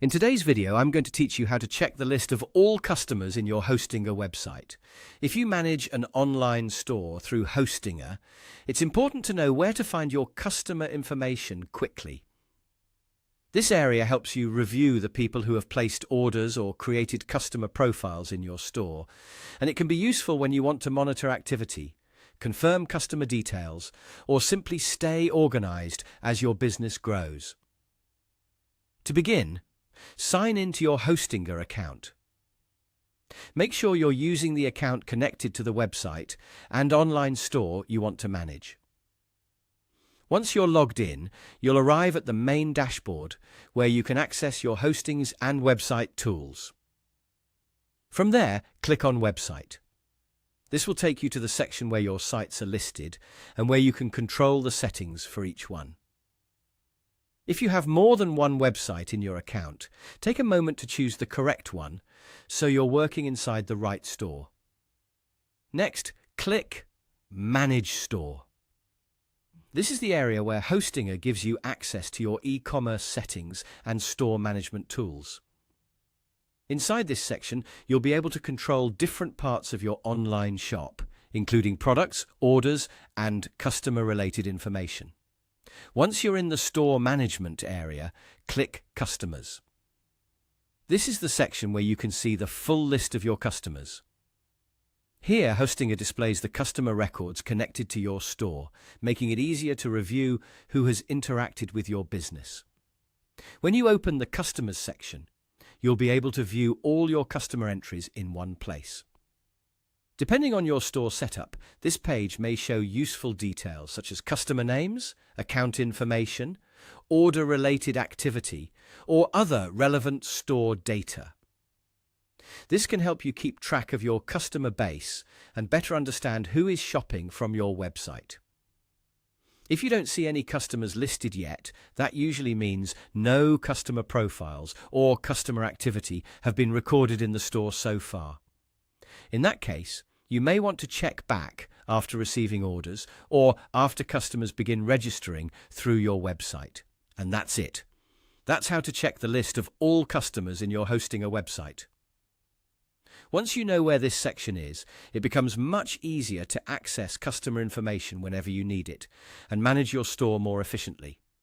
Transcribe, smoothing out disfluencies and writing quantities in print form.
In today's video, I'm going to teach you how to check the list of all customers in your Hostinger website. If you manage an online store through Hostinger, it's important to know where to find your customer information quickly. This area helps you review the people who have placed orders or created customer profiles in your store, and it can be useful when you want to monitor activity, confirm customer details, or simply stay organized as your business grows. To begin, sign into your Hostinger account. Make sure you're using the account connected to the website and online store you want to manage. Once you're logged in, you'll arrive at the main dashboard where you can access your hostings and website tools. From there, click on Website. This will take you to the section where your sites are listed and where you can control the settings for each one. If you have more than one website in your account, take a moment to choose the correct one so you're working inside the right store. Next, click Manage Store. This is the area where Hostinger gives you access to your e-commerce settings and store management tools. Inside this section, you'll be able to control different parts of your online shop, including products, orders, and customer-related information. Once you're in the store management area, click Customers. This is the section where you can see the full list of your customers. Here, Hostinger displays the customer records connected to your store, making it easier to review who has interacted with your business. When you open the Customers section, you'll be able to view all your customer entries in one place. Depending on your store setup, this page may show useful details such as customer names, account information, order-related activity, or other relevant store data. This can help you keep track of your customer base and better understand who is shopping from your website. If you don't see any customers listed yet, that usually means no customer profiles or customer activity have been recorded in the store so far. In that case, you may want to check back after receiving orders or after customers begin registering through your website. And that's it. That's how to check the list of all customers in your Hostinger website. Once you know where this section is, it becomes much easier to access customer information whenever you need it and manage your store more efficiently.